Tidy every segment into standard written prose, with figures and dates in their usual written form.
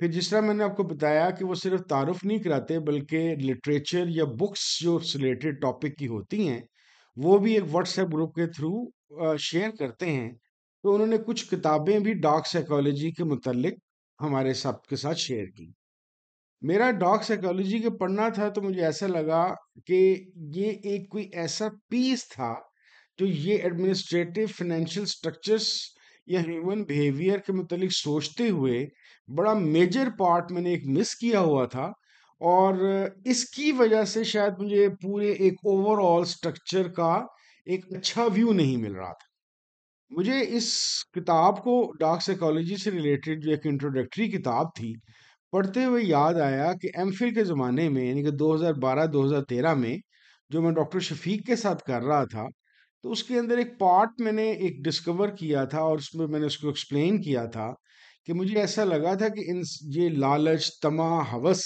پھر جس طرح میں نے آپ کو بتایا کہ وہ صرف تعارف نہیں کراتے بلکہ لٹریچر یا بکس جو ریلیٹڈ ٹاپک کی ہوتی ہیں وہ بھی ایک واٹس ایپ گروپ کے تھرو شیئر کرتے ہیں. تو انہوں نے کچھ کتابیں بھی ڈارک سائیکالوجی کے متعلق ہمارے سب کے ساتھ شیئر کی. میرا ڈارک سائیکالوجی کے پڑھنا تھا تو مجھے ایسا لگا کہ یہ ایک کوئی ایسا پیس تھا جو یہ ایڈمنسٹریٹو فائنینشیل سٹرکچرز یا ہیومن بیہیویئر کے متعلق سوچتے ہوئے بڑا میجر پارٹ میں نے ایک مس کیا ہوا تھا. اور اس کی وجہ سے شاید مجھے پورے ایک اوور آل سٹرکچر کا ایک اچھا ویو نہیں مل رہا تھا. مجھے اس کتاب کو ڈارک سائیکالوجی سے ریلیٹڈ جو ایک انٹروڈکٹری کتاب تھی پڑھتے ہوئے یاد آیا کہ ایم فل کے زمانے میں یعنی کہ 2012-2013 میں جو میں ڈاکٹر شفیق کے ساتھ کر رہا تھا تو اس کے اندر ایک پارٹ میں نے ایک ڈسکور کیا تھا اور اس میں نے اس کو ایکسپلین کیا تھا کہ مجھے ایسا لگا تھا کہ یہ لالچ طمع ہوس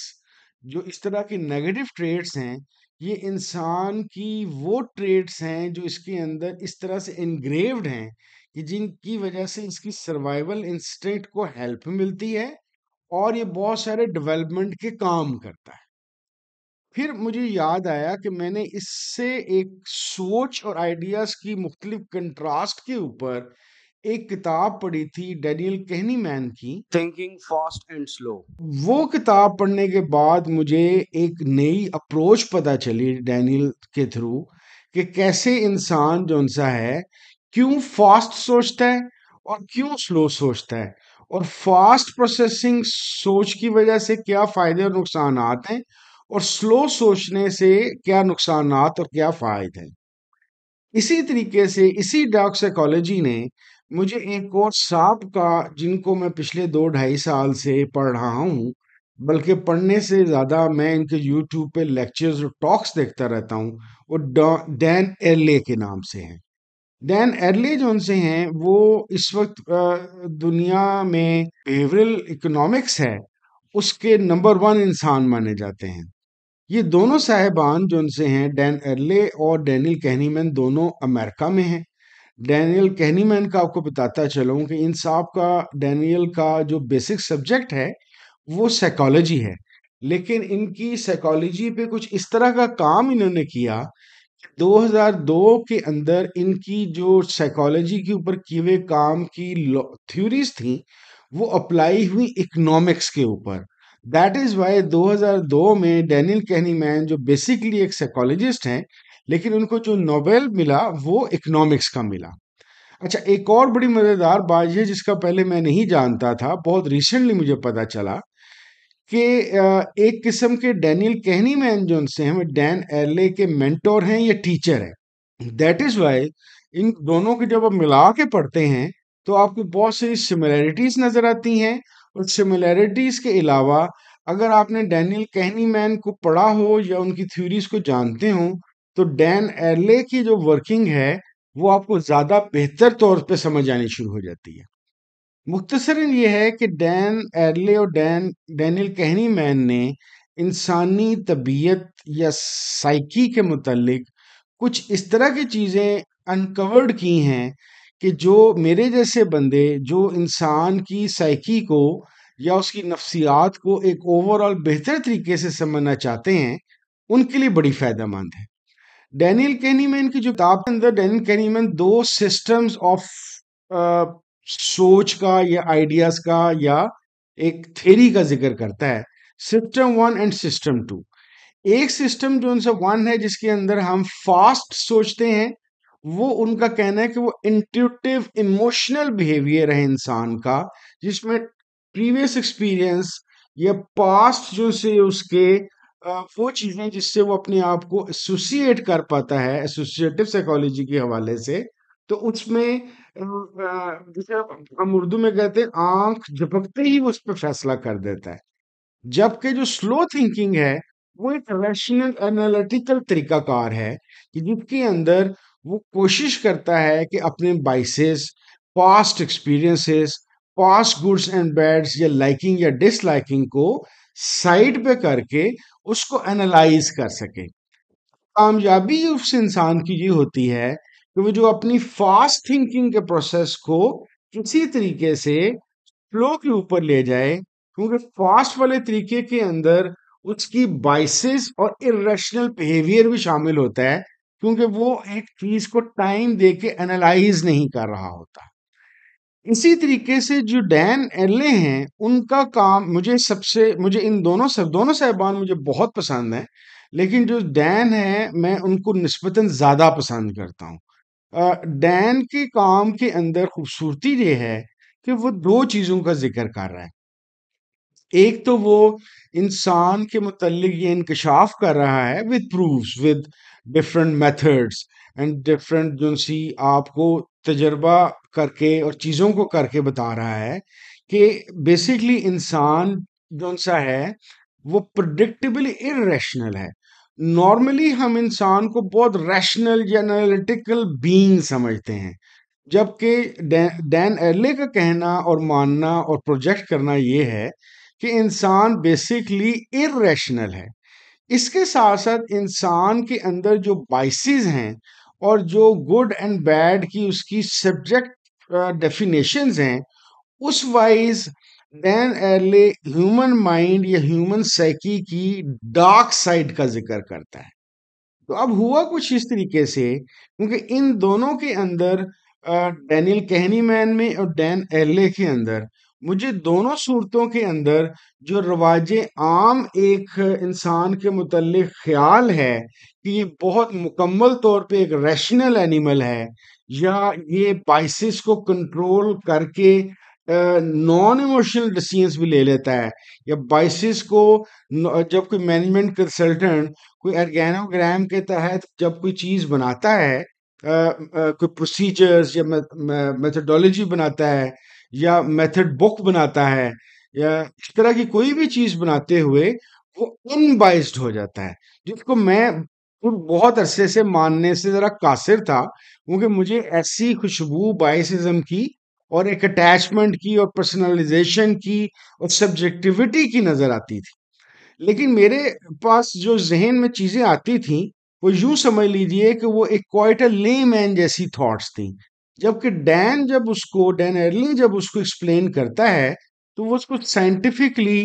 جو اس طرح کی نیگیٹو ٹریٹس ہیں یہ انسان کی وہ ٹریٹس ہیں جو اس کے اندر اس طرح سے انگریوڈ ہیں کہ جن کی وجہ سے اس کی سروائیول انسٹنکٹ کو ہیلپ ملتی ہے اور یہ بہت سارے ڈیولپمنٹ کے کام کرتا ہے. پھر مجھے یاد آیا کہ میں نے اس سے ایک سوچ اور آئیڈیاز کی مختلف کنٹراسٹ کے اوپر ایک کتاب پڑھی تھی ڈینیل کہنی مین کی تھنکنگ فاسٹ اینڈ سلو. وہ کتاب پڑھنے کے بعد مجھے ایک نئی اپروچ پتہ چلی ڈینیل کے تھرو کہ کیسے انسان جو سا ہے کیوں فاسٹ سوچتا ہے اور کیوں سلو سوچتا ہے اور فاسٹ پروسیسنگ سوچ کی وجہ سے کیا فائدے اور نقصانات ہیں اور سلو سوچنے سے کیا نقصانات اور کیا فائدے ہیں. اسی طریقے سے اسی ڈارک سائیکالوجی نے مجھے ایک اور صاحب کا جن کو میں پچھلے 2-2.5 سال سے پڑھ رہا ہوں بلکہ پڑھنے سے زیادہ میں ان کے یوٹیوب پہ لیکچرز اور ٹاکس دیکھتا رہتا ہوں وہ ڈین ایرلے کے نام سے ہیں. ڈین ایرلے جو ان سے ہیں وہ اس وقت دنیا میں بیہیورل اکنامکس ہے اس کے نمبر 1 انسان مانے جاتے ہیں. یہ دونوں صاحبان جو ان سے ہیں ڈین ایرلے اور ڈینیل کہنی مین دونوں امریکہ میں ہیں. ڈینیل کہنی مین کا آپ کو بتاتا چلوں کہ ان صاحب کا ڈینیل کا جو بیسک سبجیکٹ ہے وہ سائیکالوجی ہے لیکن ان کی سائیکالوجی پہ کچھ اس طرح کا کام انہوں نے کیا 2002 کے اندر ان کی جو سائیکالوجی کے اوپر کیے ہوئے کام کی تھیوریز تھیں وہ اپلائی ہوئی اکنامکس کے اوپر. دیٹ از وائی 2002 میں ڈینیل کہنی مین جو بیسیکلی ایک سائیکالوجسٹ ہیں لیکن ان کو جو نوبل ملا وہ اکنامکس کا ملا. اچھا ایک اور بڑی مزیدار بات یہ جس کا پہلے میں نہیں جانتا تھا بہت ریسنٹلی مجھے پتا چلا کہ ایک قسم کے ڈینیل کہنی مین جو ان سے ہیں ڈین ایرلے کے مینٹور ہیں یا ٹیچر ہیں. دیٹ از وائی ان دونوں کی جب آپ ملا کے پڑھتے ہیں تو آپ کو بہت سی سملیرٹیز نظر آتی ہیں اور سملیرٹیز کے علاوہ اگر آپ نے ڈینیل کہنی مین کو پڑھا ہو یا ان کی تھیوریز کو جانتے ہوں تو ڈین ایرلے کی جو ورکنگ ہے وہ آپ کو زیادہ بہتر طور پہ سمجھ آنی شروع ہو جاتی ہے. مختصراً یہ ہے کہ ڈین ایرلے اور ڈینیل کہنی مین نے انسانی طبیعت یا سائیکی کے متعلق کچھ اس طرح کی چیزیں انکورڈ کی ہیں کہ جو میرے جیسے بندے جو انسان کی سائیکی کو یا اس کی نفسیات کو ایک اوور آل بہتر طریقے سے سمجھنا چاہتے ہیں ان کے لیے بڑی فائدہ مند ہے. ڈینیل کہنی مین کی جو کتاب کے اندر ڈینیل کہنی مین 2 سسٹمز آف سوچ کا یا آئیڈیاز کا یا ایک تھیری کا ذکر کرتا ہے سسٹم 1 اینڈ سسٹم 2. ایک سسٹم جو ان سے 1 ہے جس کے اندر ہم فاسٹ سوچتے ہیں وہ ان کا کہنا ہے کہ وہ انٹیوٹیو ایموشنل بیہیویئر ہے انسان کا جس میں پریویس ایکسپیرینس یا پاسٹ جو سے اس کے وہ چیزیں جس سے وہ اپنے آپ کو ایسوسیٹ کر پاتا ہے ایسوسیٹیو سائیکالوجی کے حوالے سے تو اس میں جسے ہم اردو میں کہتے ہیں آنکھ جھپکتے ہی وہ اس پہ فیصلہ کر دیتا ہے. جبکہ جو سلو تھنکنگ ہے وہ ایک ریشنل انالیٹیکل طریقہ کار ہے کہ جس کے اندر وہ کوشش کرتا ہے کہ اپنے biases past experiences past goods and bads یا لائکنگ یا ڈس لائکنگ کو سائڈ پہ کر کے اس کو انالائز کر سکے. کامیابی اس انسان کی یہ ہوتی ہے کہ وہ جو اپنی فاسٹ تھنکنگ کے پروسیس کو کسی طریقے سے فلو کے اوپر لے جائے کیونکہ فاسٹ والے طریقے کے اندر اس کی بائسز اور ارریشنل بیہیویئر بھی شامل ہوتا ہے، کیونکہ وہ ایک چیز کو ٹائم دے کے انالائز نہیں کر رہا ہوتا۔ اسی طریقے سے جو ڈین ایرلے ہیں ان کا کام مجھے ان دونوں صاحبان مجھے بہت پسند ہیں، لیکن جو ڈین ہے میں ان کو نسبتاً زیادہ پسند کرتا ہوں۔ ڈین کے کام کے اندر خوبصورتی یہ ہے کہ وہ دو چیزوں کا ذکر کر رہا ہے۔ ایک تو وہ انسان کے متعلق یہ انکشاف کر رہا ہے with proofs with different methods and different جو سی آپ کو تجربہ کر کے اور چیزوں کو کر کے بتا رہا ہے کہ بیسکلی انسان جو سا ہے وہ پرڈکٹیبلی irrational ہے۔ نارملی ہم انسان کو بہت ریشنل یا انالیٹیکل بینگ سمجھتے ہیں، جبکہ ڈین ایرلے کا کہنا اور ماننا اور پروجیکٹ کرنا یہ ہے کہ انسان بیسکلی ارریشنل ہے۔ اس کے ساتھ ساتھ انسان کے اندر جو بائسز ہیں اور جو گڈ اینڈ بیڈ کی اس کی سبجیکٹ ڈیفینیشنز ہیں، اس وائز ڈین ایرلے ہیومن مائنڈ یا ہیومن سائیکی کی ڈارک سائڈ کا ذکر کرتا ہے۔ تو اب ہوا کچھ اس طریقے سے، کیونکہ ان دونوں کے اندر ڈینیل کہنی مین میں اور ڈین ایرلے کے اندر مجھے دونوں صورتوں کے اندر جو رواج عام ایک انسان کے متعلق خیال ہے کہ یہ بہت مکمل طور پہ ایک ریشنل اینیمل ہے، یا یہ بائسس کو کنٹرول کر کے نان ایموشنل ڈیسیژنز بھی لے لیتا ہے، یا بائسس کو جب کوئی مینجمنٹ کنسلٹنٹ کوئی ارگینوگرام کے تحت جب کوئی چیز بناتا ہے، کوئی پروسیجرز یا میتھڈولوجی بناتا ہے یا میتھڈ بک بناتا ہے یا اس طرح کی کوئی بھی چیز بناتے ہوئے وہ ان بائسڈ ہو جاتا ہے، جس کو میں بہت عرصے سے ماننے سے ذرا قاصر تھا، کیونکہ مجھے ایسی خوشبو بائسزم کی اور ایک اٹیچمنٹ کی اور پرسنلائزیشن کی اور سبجیکٹیوٹی کی نظر آتی تھی۔ لیکن میرے پاس جو ذہن میں چیزیں آتی تھیں وہ یوں سمجھ لیجئے کہ وہ ایک کوائٹ اے لے مین جیسی تھاٹس تھیں، جبکہ ڈین ایرلی جب اس کو ایکسپلین کرتا ہے تو وہ اس کو سائنٹیفکلی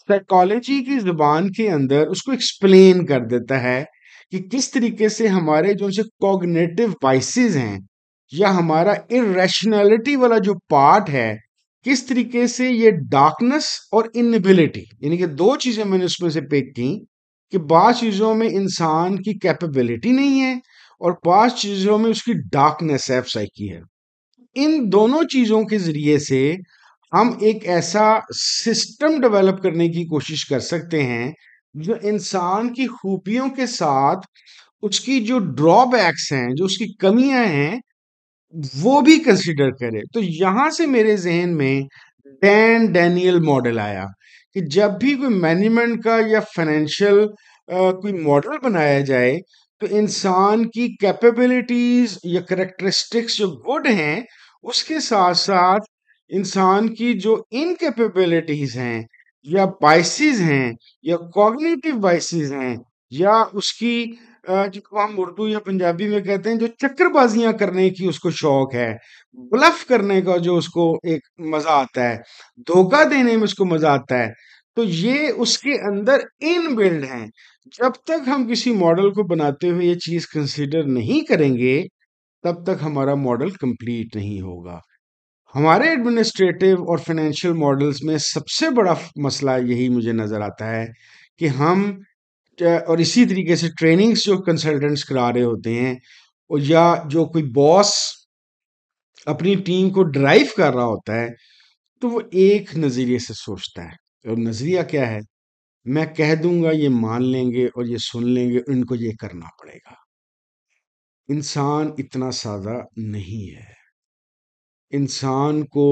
سائیکالوجی کی زبان کے اندر اس کو ایکسپلین کر دیتا ہے کہ کس طریقے سے ہمارے جو سے کوگنیٹو بائسز ہیں یا ہمارا ارریشنلٹی والا جو پارٹ ہے، کس طریقے سے یہ ڈارکنس اور انیبلٹی، یعنی کہ دو چیزیں میں نے اس میں سے پک کی کہ بعض چیزوں میں انسان کی کیپیبلٹی نہیں ہے اور بعض چیزوں میں اس کی ڈارکنس ہے، سائیکی ہے۔ ان دونوں چیزوں کے ذریعے سے ہم ایک ایسا سسٹم ڈیولپ کرنے کی کوشش کر سکتے ہیں جو انسان کی خوبیوں کے ساتھ اس کی جو ڈرا بیکس ہیں، جو اس کی کمیاں ہیں، وہ بھی کنسیڈر کرے۔ تو یہاں سے میرے ذہن میں ڈینیل ماڈل آیا کہ جب بھی کوئی مینجمنٹ کا یا فائنینشیل کوئی ماڈل بنایا جائے تو انسان کی کیپیبلٹیز یا کریکٹرسٹکس جو گڈ ہیں اس کے ساتھ ساتھ انسان کی جو انکیپیبلٹیز ہیں یا بائسز ہیں یا کوگنیٹو بائسز ہیں یا اس کی جس کو ہم اردو یا پنجابی میں کہتے ہیں جو چکر بازیاں کرنے کی اس کو شوق ہے، بلف کرنے کا جو اس کو ایک مزہ آتا ہے، دھوکہ دینے میں اس کو مزہ آتا ہے، تو یہ اس کے اندر ان بلڈ ہیں۔ جب تک ہم کسی ماڈل کو بناتے ہوئے یہ چیز کنسیڈر نہیں کریں گے تب تک ہمارا ماڈل کمپلیٹ نہیں ہوگا۔ ہمارے ایڈمنسٹریٹو اور فائنینشیل ماڈلز میں سب سے بڑا مسئلہ یہی مجھے نظر آتا ہے کہ ہم اور اسی طریقے سے ٹریننگز جو کنسلٹنٹس کرا رہے ہوتے ہیں یا جو کوئی باس اپنی ٹیم کو ڈرائیو کر رہا ہوتا ہے تو وہ ایک نظریے سے سوچتا ہے، اور نظریہ کیا ہے؟ میں کہہ دوں گا یہ مان لیں گے اور یہ سن لیں گے، ان کو یہ کرنا پڑے گا۔ انسان اتنا سادہ نہیں ہے۔ انسان کو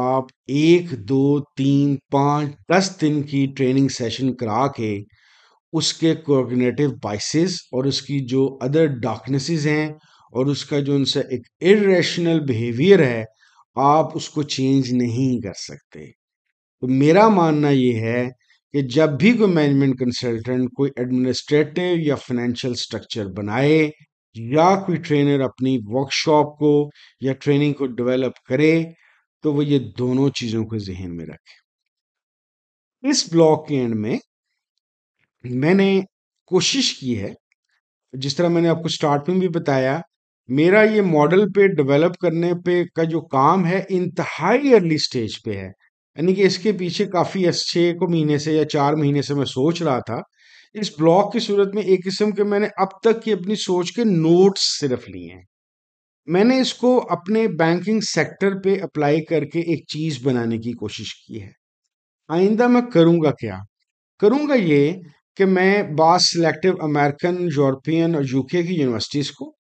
آپ 1 2 3 5 10 دن کی ٹریننگ سیشن کرا کے اس کے کوگنیٹو بائسز اور اس کی جو ادر ڈارکنیسز ہیں اور اس کا جو ان سے ایک ارریشنل بیہیویئر ہے، آپ اس کو چینج نہیں کر سکتے۔ تو میرا ماننا یہ ہے کہ جب بھی کوئی مینجمنٹ کنسلٹنٹ کوئی ایڈمنسٹریٹو یا فائنینشیل سٹرکچر بنائے یا کوئی ٹرینر اپنی ورکشاپ کو یا ٹریننگ کو ڈیولپ کرے تو وہ یہ دونوں چیزوں کو ذہن میں رکھے۔ اس بلاگ کے اینڈ میں میں نے کوشش کی ہے، جس طرح میں نے آپ کو سٹارٹ میں بھی بتایا، میرا یہ ماڈل پہ ڈیولپ کرنے پہ کا جو کام ہے انتہائی ارلی سٹیج پہ ہے، یعنی کہ اس کے پیچھے کافی 6 مہینے سے یا 4 مہینے سے میں سوچ رہا تھا۔ اس بلاگ کی صورت میں ایک قسم کے میں نے اب تک کی اپنی سوچ کے نوٹس صرف لیے ہیں۔ میں نے اس کو اپنے بینکنگ سیکٹر پہ اپلائی کر کے ایک چیز بنانے کی کوشش کی ہے۔ آئندہ میں کروں گا کیا؟ کروں گا یہ کہ میں بعض سلیکٹو امریکن، یورپین اور UK کی یونیورسٹیز کو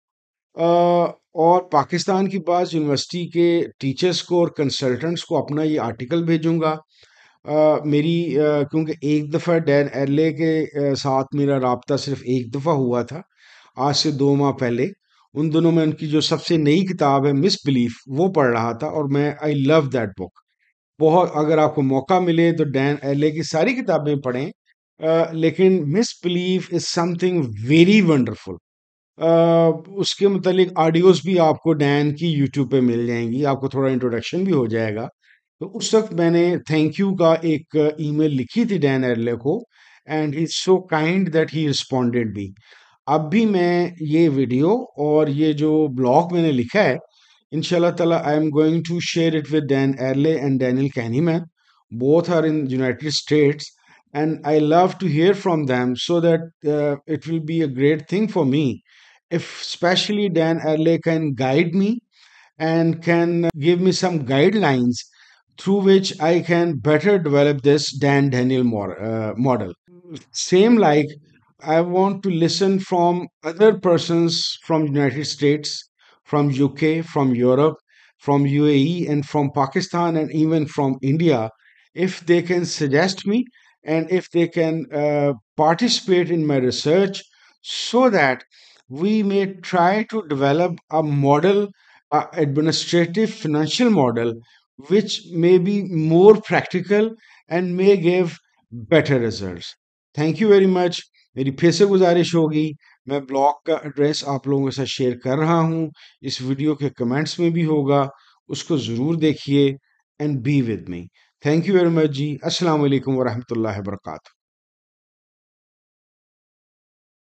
اور پاکستان کی بعض یونیورسٹی کے ٹیچرز کو اور کنسلٹنٹس کو اپنا یہ آرٹیکل بھیجوں گا۔ میری کیونکہ ایک دفعہ ڈین ایرلے کے ساتھ میرا رابطہ صرف ایک دفعہ ہوا تھا، آج سے 2 ماہ پہلے۔ ان دنوں میں ان کی جو سب سے نئی کتاب ہے مس بلیف وہ پڑھ رہا تھا، اور میں آئی لو دیٹ بک بہت۔ اگر آپ کو موقع ملے تو ڈین ایرلے کی ساری کتابیں پڑھیں، لیکن misbelief is something very wonderful. اس کے متعلق آڈیوز بھی آپ کو ڈین کی یوٹیوب پہ مل جائیں گی، آپ کو تھوڑا انٹروڈکشن بھی ہو جائے گا۔ تو اس وقت میں نے تھینک یو کا ایک ای میل لکھی تھی ڈین ایرلے کو، and he so kind that he responded بھی۔ اب بھی میں یہ ویڈیو اور یہ جو بلاگ میں نے لکھا ہے، انشاءاللہ تعالی I am going to share it with Dan Ariely and Daniel Kahneman, both are in United States, and I love to hear from them so that it will be a great thing for me if especially Dan Erle can guide me and can give me some guidelines through which I can better develop this Dan Daniel model. Same like I want to listen from other persons from United States, from UK, from Europe, from UAE, and from Pakistan, and even from India, if they can suggest me and if they can participate in my research, so that we may try to develop a model, administrative financial model, which may be more practical and may give better results. Thank you very مچ۔ میری پھر سے گزارش ہوگی، میں blog کا address آپ لوگوں کے ساتھ شیئر کر رہا ہوں، اس ویڈیو کے کمنٹس میں بھی ہوگا، اس کو ضرور دیکھیے، and be with me. Thank you very much ji, السلام علیکم ورحمۃ اللہ وبرکاتہ۔